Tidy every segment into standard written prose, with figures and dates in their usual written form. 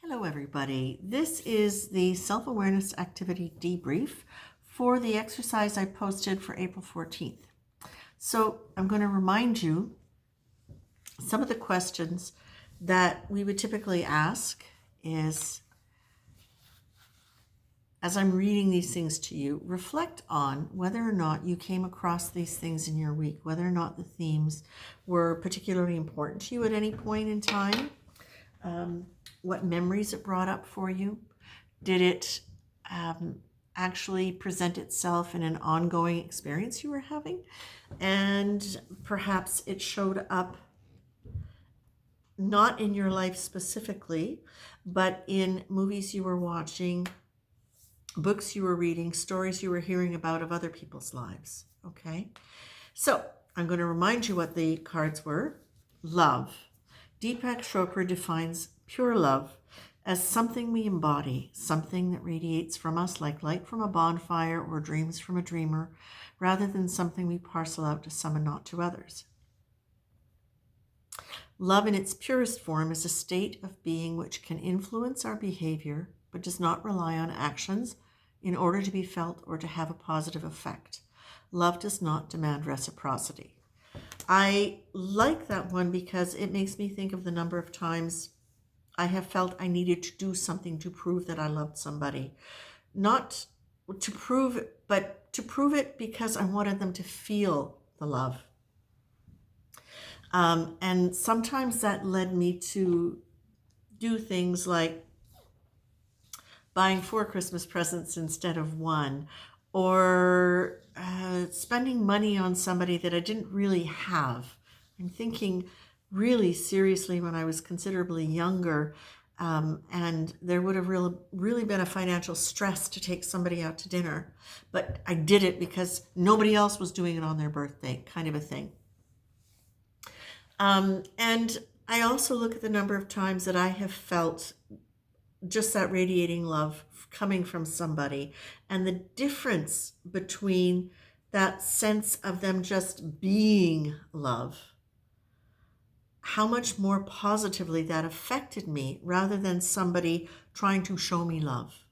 Hello, everybody. This is the self-awareness activity debrief for the exercise I posted for April 14th. So I'm going to remind you some of the questions that we would typically ask is, as I'm reading these things to you, reflect on whether or not you came across these things in your week, whether or not the themes were particularly important to you at any point in time. What memories it brought up for you. Did it actually present itself in an ongoing experience you were having? And perhaps it showed up not in your life specifically, but in movies you were watching, books you were reading, stories you were hearing about of other people's lives. Okay? So I'm going to remind you what the cards were. Love. Deepak Chopra defines pure love as something we embody, something that radiates from us like light from a bonfire or dreams from a dreamer, rather than something we parcel out to some and not to others. Love in its purest form is a state of being which can influence our behavior, but does not rely on actions in order to be felt or to have a positive effect. Love does not demand reciprocity. I like that one because it makes me think of the number of times I have felt I needed to do something to prove that I loved somebody. Not to prove it, but to prove it because I wanted them to feel the love. And sometimes that led me to do things like buying 4 Christmas presents instead of 1, or spending money on somebody that I didn't really have. I'm thinking really seriously when I was considerably younger, and there would have really been a financial stress to take somebody out to dinner, but I did it because nobody else was doing it on their birthday, kind of a thing. And I also look at the number of times that I have felt just that radiating love coming from somebody, and the difference between that sense of them just being love, how much more positively that affected me rather than somebody trying to show me love.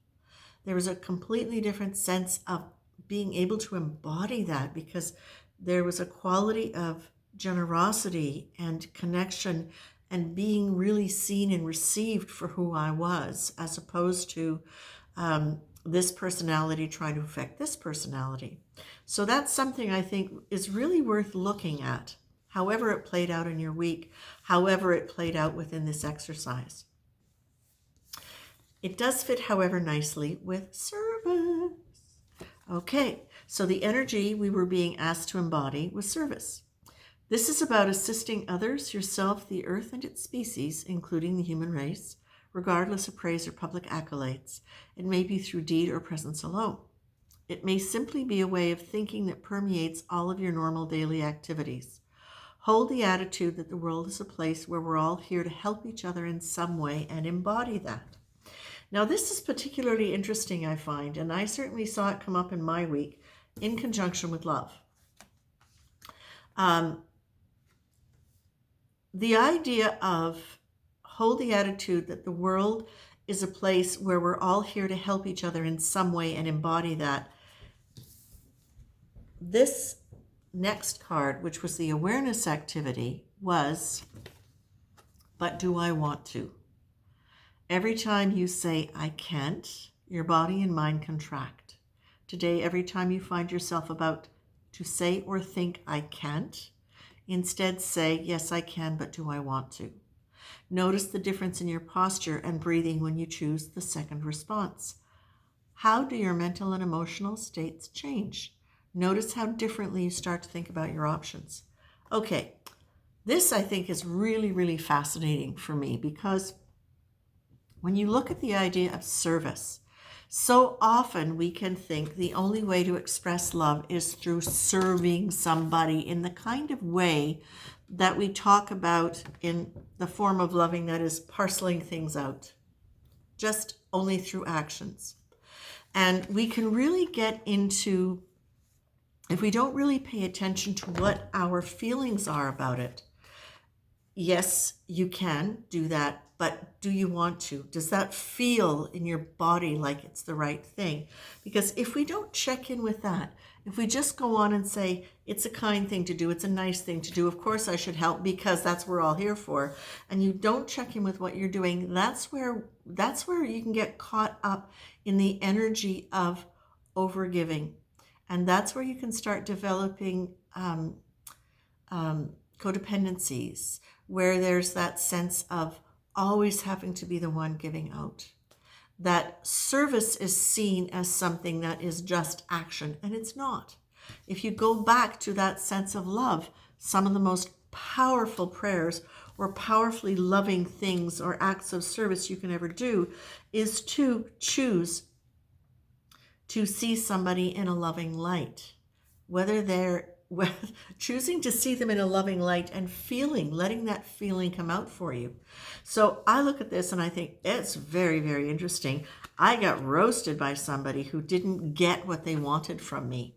There was a completely different sense of being able to embody that because there was a quality of generosity and connection and being really seen and received for who I was, as opposed to this personality trying to affect this personality. So that's something I think is really worth looking at, however it played out in your week, however it played out within this exercise. It does fit, however, nicely with service. Okay, so the energy we were being asked to embody was service. This is about assisting others, yourself, the earth and its species, including the human race, regardless of praise or public accolades. It may be through deed or presence alone. It may simply be a way of thinking that permeates all of your normal daily activities. Hold the attitude that the world is a place where we're all here to help each other in some way and embody that. Now, this is particularly interesting, I find, and I certainly saw it come up in my week in conjunction with love. The idea of hold the attitude that the world is a place where we're all here to help each other in some way and embody that. This next card, which was the awareness activity, was, but do I want to? Every time you say, I can't, your body and mind contract. Today, every time you find yourself about to say or think, I can't, instead say, yes, I can, but do I want to? Notice the difference in your posture and breathing when you choose the second response. How do your mental and emotional states change? Notice how differently you start to think about your options. Okay, this I think is really, really fascinating for me because when you look at the idea of service, so often we can think the only way to express love is through serving somebody in the kind of way that we talk about in the form of loving, that is parceling things out, just only through actions. And we can really get into, if we don't really pay attention to what our feelings are about it, yes, you can do that, but do you want to? Does that feel in your body like it's the right thing? Because if we don't check in with that, if we just go on and say, it's a kind thing to do, it's a nice thing to do, of course I should help because that's what we're all here for, and you don't check in with what you're doing, that's where you can get caught up in the energy of overgiving. And that's where you can start developing codependencies, where there's that sense of always having to be the one giving out. That service is seen as something that is just action, and it's not. If you go back to that sense of love, some of the most powerful prayers or powerfully loving things or acts of service you can ever do is to choose to see somebody in a loving light, choosing to see them in a loving light and letting that feeling come out for you. So I look at this and I think it's very, very interesting. I got roasted by somebody who didn't get what they wanted from me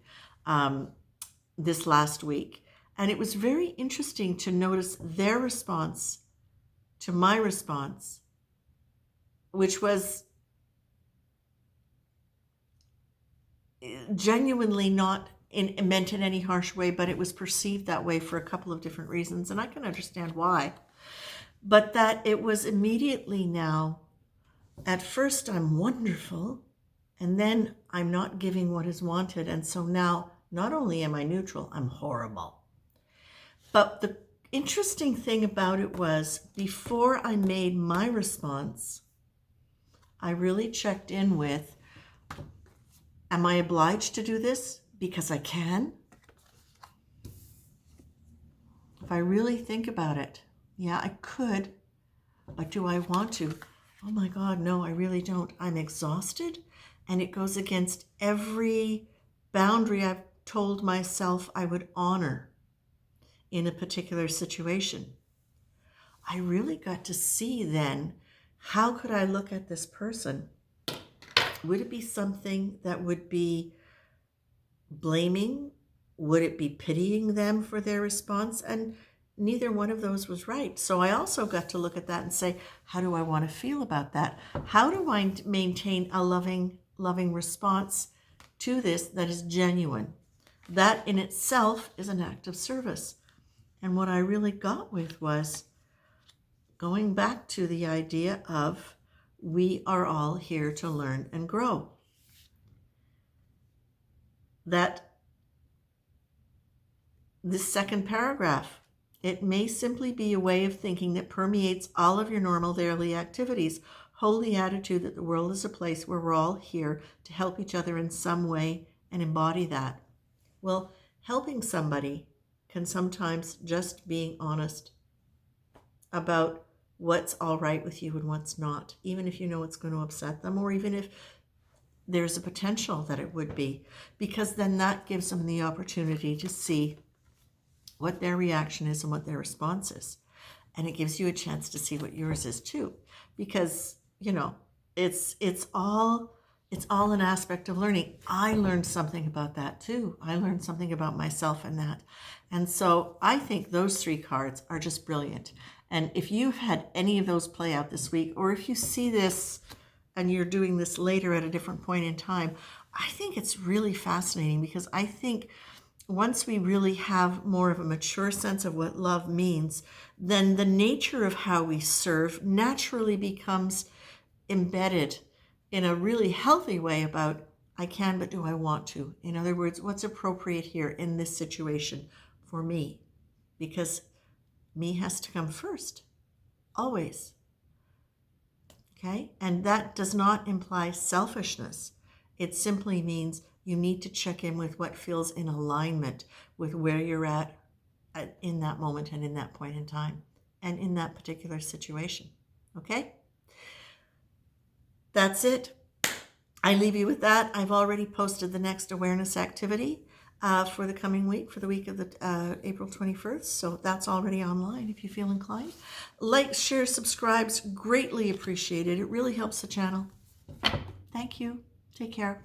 this last week. And it was very interesting to notice their response to my response, which was genuinely not meant in any harsh way, but it was perceived that way for a couple of different reasons, and I can understand why. But that it was immediately now, at first I'm wonderful, and then I'm not giving what is wanted, and so now not only am I neutral, I'm horrible. But the interesting thing about it was, before I made my response, I really checked in with, am I obliged to do this because I can? If I really think about it, yeah, I could, but do I want to? Oh my God, no, I really don't. I'm exhausted, and it goes against every boundary I've told myself I would honor in a particular situation. I really got to see then, how could I look at this person? Would it be something that would be blaming? Would it be pitying them for their response? And neither one of those was right. So I also got to look at that and say, how do I want to feel about that? How do I maintain a loving response to this that is genuine? That in itself is an act of service. And what I really got with was going back to the idea of, we are all here to learn and grow. That this second paragraph, it may simply be a way of thinking that permeates all of your normal daily activities. Hold the attitude that the world is a place where we're all here to help each other in some way and embody that. Well, helping somebody can sometimes just being honest about what's all right with you and what's not, even if you know it's going to upset them, or even if there's a potential that it would be, because then that gives them the opportunity to see what their reaction is and what their response is. And it gives you a chance to see what yours is too, because, you know, it's all an aspect of learning. I learned something about that too. I learned something about myself in that. And so I think those 3 cards are just brilliant. And if you've had any of those play out this week, or if you see this and you're doing this later at a different point in time, I think it's really fascinating, because I think once we really have more of a mature sense of what love means, then the nature of how we serve naturally becomes embedded in a really healthy way about, I can, but do I want to? In other words, what's appropriate here in this situation for me? Because me has to come first, always. Okay? And that does not imply selfishness. It simply means you need to check in with what feels in alignment with where you're at in that moment and in that point in time and in that particular situation. Okay? That's it. I leave you with that. I've already posted the next awareness activity for the coming week, for the week of the April 21st. So that's already online if you feel inclined. Like, share, subscribes, greatly appreciated. It really helps the channel. Thank you. Take care.